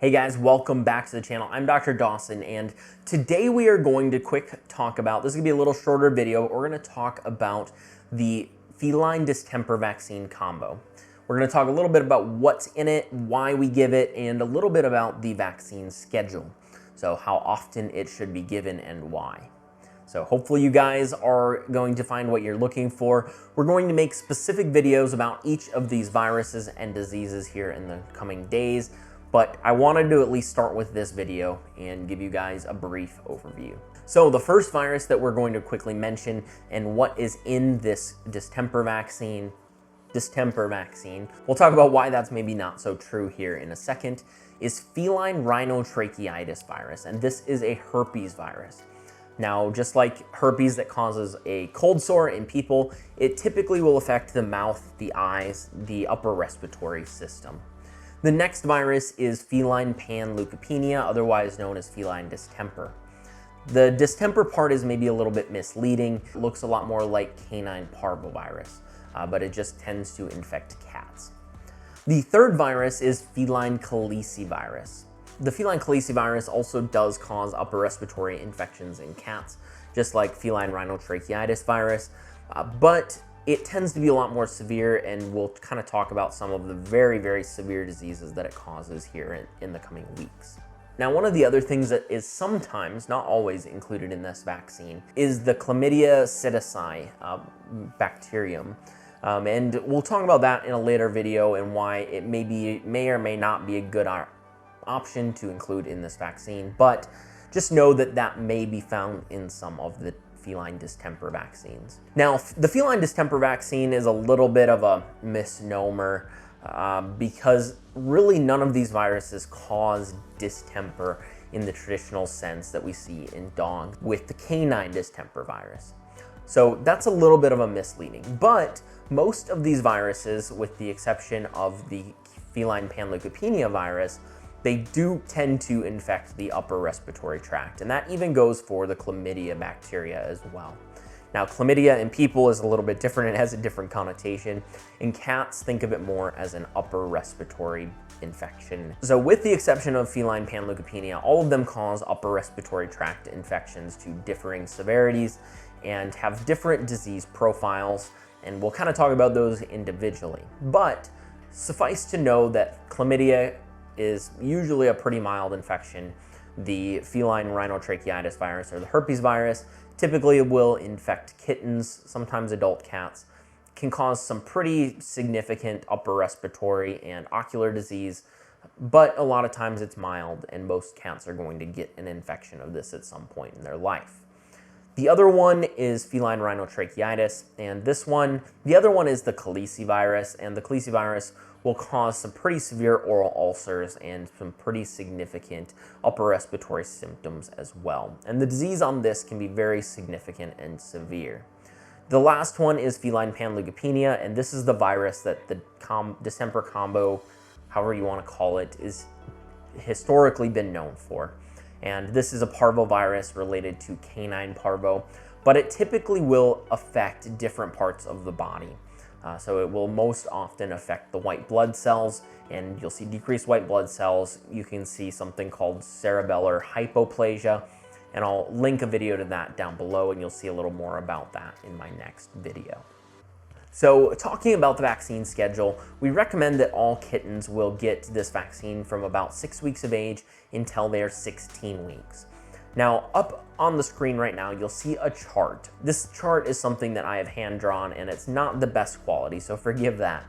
Hey guys, welcome back to the channel. I'm Dr. Dawson, and today we are going to talk about, this is gonna be a little shorter video, but we're gonna talk about the feline distemper vaccine combo. We're gonna talk a little bit about what's in it, why we give it, and a little bit about the vaccine schedule. So how often it should be given and why. So hopefully you guys are going to find what you're looking for. We're going to make specific videos about each of these viruses and diseases here in the coming days. But I wanted to at least start with this video and give you guys a brief overview. So the first virus that we're going to quickly mention and what is in this distemper vaccine, we'll talk about why that's maybe not so true here in a second, is feline rhinotracheitis virus, and this is a herpes virus. Now, just like herpes that causes a cold sore in people, it typically will affect the mouth, the eyes, the upper respiratory system. The next virus is feline panleukopenia, otherwise known as feline distemper. The distemper part is maybe a little bit misleading. It looks a lot more like canine parvovirus, but it just tends to infect cats. The third virus is feline calicivirus. The feline calicivirus also does cause upper respiratory infections in cats, just like feline rhinotracheitis virus, but it tends to be a lot more severe, and we'll kind of talk about some of the very, very severe diseases that it causes here in the coming weeks. Now, one of the other things that is sometimes, not always, included in this vaccine is the Chlamydia psittaci bacterium. And we'll talk about that in a later video and why it may or may not be a good option to include in this vaccine, but just know that that may be found in some of the feline distemper vaccines. Now, the feline distemper vaccine is a little bit of a misnomer because really none of these viruses cause distemper in the traditional sense that we see in dogs with the canine distemper virus. So that's a little bit of a misleading, but most of these viruses, with the exception of the feline panleukopenia virus, they do tend to infect the upper respiratory tract, and that even goes for the chlamydia bacteria as well. Now, chlamydia in people is a little bit different. It has a different connotation. In cats, think of it more as an upper respiratory infection. So with the exception of feline panleukopenia, all of them cause upper respiratory tract infections to differing severities and have different disease profiles, and we'll kind of talk about those individually. But suffice to know that chlamydia is usually a pretty mild infection. The feline rhinotracheitis virus, or the herpes virus, typically will infect kittens, sometimes adult cats, can cause some pretty significant upper respiratory and ocular disease, but a lot of times it's mild, and most cats are going to get an infection of this at some point in their life. The other one is feline rhinotracheitis, and the other one is the calicivirus, and the calicivirus will cause some pretty severe oral ulcers and some pretty significant upper respiratory symptoms as well. And the disease on this can be very significant and severe. The last one is feline panleukopenia, and this is the virus that the distemper combo, however you want to call it, is historically been known for. And this is a parvovirus related to canine parvo, but it typically will affect different parts of the body. So it will most often affect the white blood cells, and you'll see decreased white blood cells. You can see something called cerebellar hypoplasia, and I'll link a video to that down below, and you'll see a little more about that in my next video. So talking about the vaccine schedule, we recommend that all kittens will get this vaccine from about 6 weeks of age until they're 16 weeks. Now, up on the screen right now, you'll see a chart. This chart is something that I have hand drawn, and it's not the best quality, so forgive that.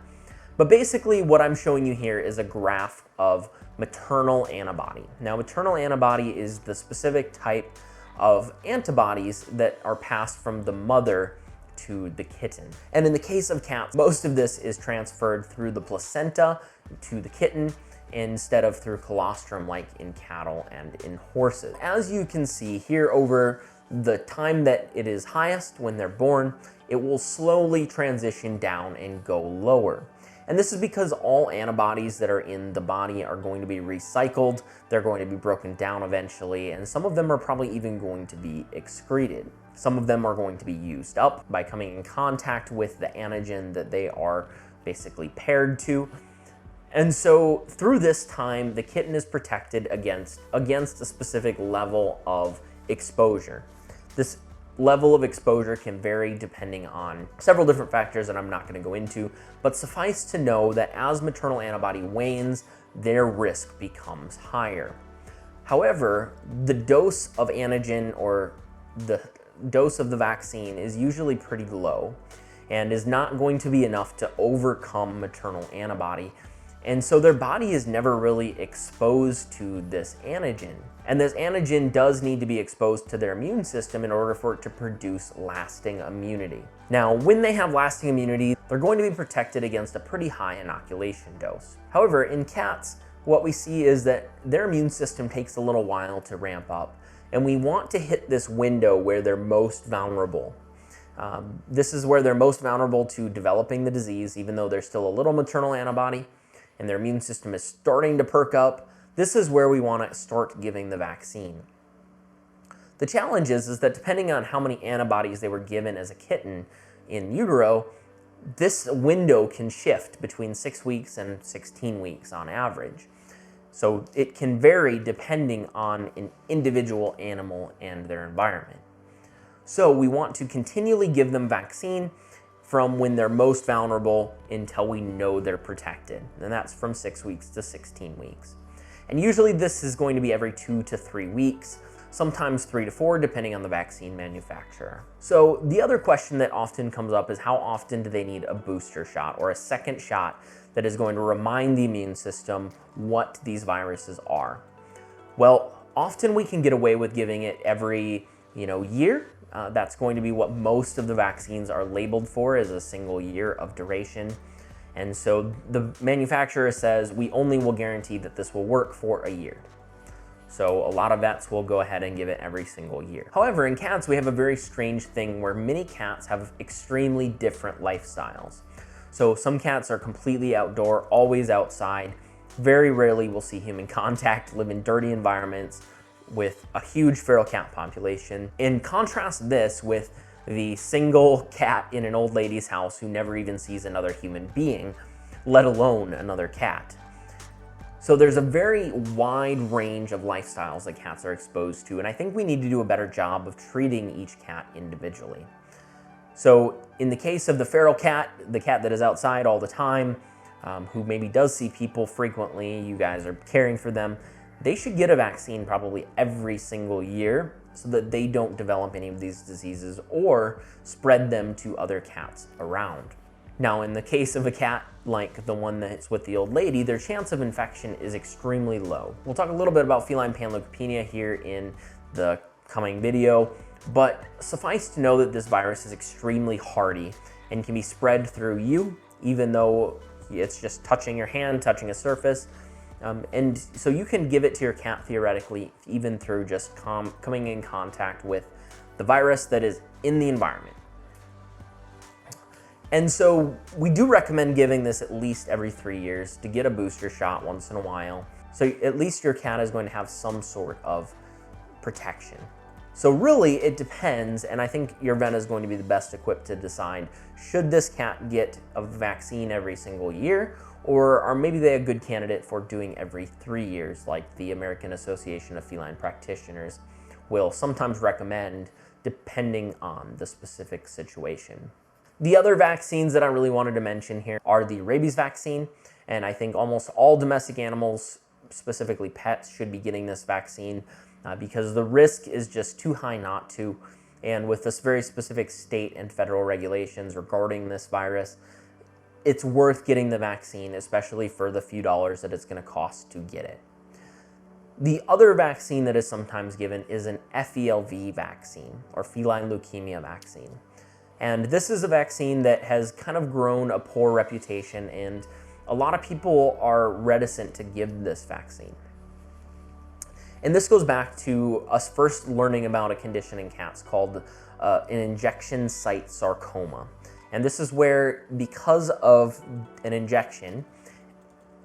But basically what I'm showing you here is a graph of maternal antibody. Now, maternal antibody is the specific type of antibodies that are passed from the mother to the kitten. And in the case of cats, most of this is transferred through the placenta to the kitten, instead of through colostrum like in cattle and in horses. As you can see here, over the time that it is highest when they're born, it will slowly transition down and go lower. And this is because all antibodies that are in the body are going to be recycled, they're going to be broken down eventually, and some of them are probably even going to be excreted. Some of them are going to be used up by coming in contact with the antigen that they are basically paired to. And so through this time, the kitten is protected against a specific level of exposure. This level of exposure can vary depending on several different factors that I'm not going to go into, but suffice to know that as maternal antibody wanes, their risk becomes higher. However, the dose of antigen or the dose of the vaccine is usually pretty low and is not going to be enough to overcome maternal antibody. And so their body is never really exposed to this antigen. And this antigen does need to be exposed to their immune system in order for it to produce lasting immunity. Now, when they have lasting immunity, they're going to be protected against a pretty high inoculation dose. However, in cats, what we see is that their immune system takes a little while to ramp up, and we want to hit this window where they're most vulnerable. This is where they're most vulnerable to developing the disease, even though there's still a little maternal antibody and their immune system is starting to perk up. This is where we want to start giving the vaccine. The challenge is that depending on how many antibodies they were given as a kitten in utero, this window can shift between 6 weeks and 16 weeks on average. So it can vary depending on an individual animal and their environment. So we want to continually give them vaccine from when they're most vulnerable until we know they're protected. And that's from 6 weeks to 16 weeks. And usually this is going to be every 2 to 3 weeks, sometimes 3 to 4, depending on the vaccine manufacturer. So the other question that often comes up is how often do they need a booster shot or a second shot that is going to remind the immune system what these viruses are? Well, often we can get away with giving it every year. That's going to be what most of the vaccines are labeled for, is a single year of duration. And so the manufacturer says we only will guarantee that this will work for a year. So a lot of vets will go ahead and give it every single year. However, in cats, we have a very strange thing where many cats have extremely different lifestyles. So some cats are completely outdoor, always outside. Very rarely will see human contact, live in dirty environments with a huge feral cat population. And contrast this with the single cat in an old lady's house who never even sees another human being, let alone another cat. So there's a very wide range of lifestyles that cats are exposed to, and I think we need to do a better job of treating each cat individually. So in the case of the feral cat, the cat that is outside all the time, who maybe does see people frequently, you guys are caring for them, they should get a vaccine probably every single year so that they don't develop any of these diseases or spread them to other cats around. Now, in the case of a cat like the one that's with the old lady, their chance of infection is extremely low. We'll talk a little bit about feline panleukopenia here in the coming video, but suffice to know that this virus is extremely hardy and can be spread through you, even though it's just touching your hand, touching a surface. And so you can give it to your cat theoretically, even through just coming in contact with the virus that is in the environment. And so we do recommend giving this at least every 3 years to get a booster shot once in a while. So at least your cat is going to have some sort of protection. So really it depends, and I think your vet is going to be the best equipped to decide, should this cat get a vaccine every single year, or are maybe they a good candidate for doing every 3 years, like the American Association of Feline Practitioners will sometimes recommend, depending on the specific situation. The other vaccines that I really wanted to mention here are the rabies vaccine, and I think almost all domestic animals, specifically pets, should be getting this vaccine because the risk is just too high not to. And with this very specific state and federal regulations regarding this virus, it's worth getting the vaccine, especially for the few dollars that it's going to cost to get it. The other vaccine that is sometimes given is an FeLV vaccine, or feline leukemia vaccine. And this is a vaccine that has kind of grown a poor reputation, and a lot of people are reticent to give this vaccine. And this goes back to us first learning about a condition in cats called an injection site sarcoma. And this is where, because of an injection,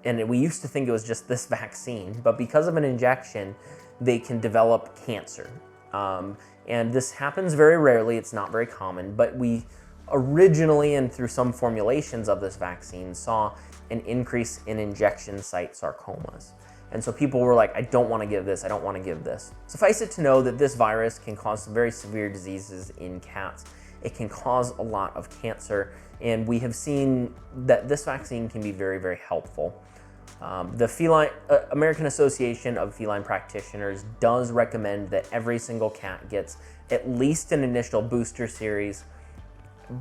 and we used to think it was just this vaccine, but because of an injection, they can develop cancer. And this happens very rarely, it's not very common, but we originally, and through some formulations of this vaccine, saw an increase in injection site sarcomas. And so people were like, I don't want to give this, I don't want to give this. Suffice it to know that this virus can cause some very severe diseases in cats. It can cause a lot of cancer, and we have seen that this vaccine can be very, very helpful. The American Association of Feline Practitioners does recommend that every single cat gets at least an initial booster series,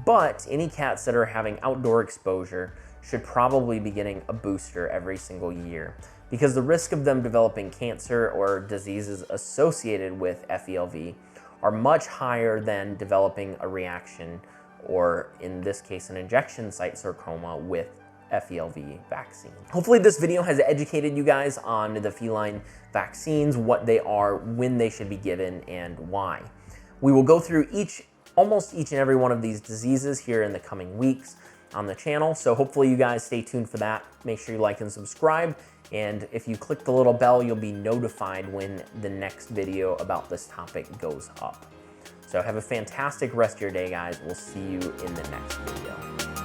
but any cats that are having outdoor exposure should probably be getting a booster every single year, because the risk of them developing cancer or diseases associated with FeLV are much higher than developing a reaction, or in this case, an injection site sarcoma with FeLV vaccine. Hopefully this video has educated you guys on the feline vaccines, what they are, when they should be given, and why. We will go through almost each and every one of these diseases here in the coming weeks on the channel, so hopefully you guys stay tuned for that. Make sure you like and subscribe, and if you click the little bell, you'll be notified when the next video about this topic goes up. So have a fantastic rest of your day, guys. We'll see you in the next video.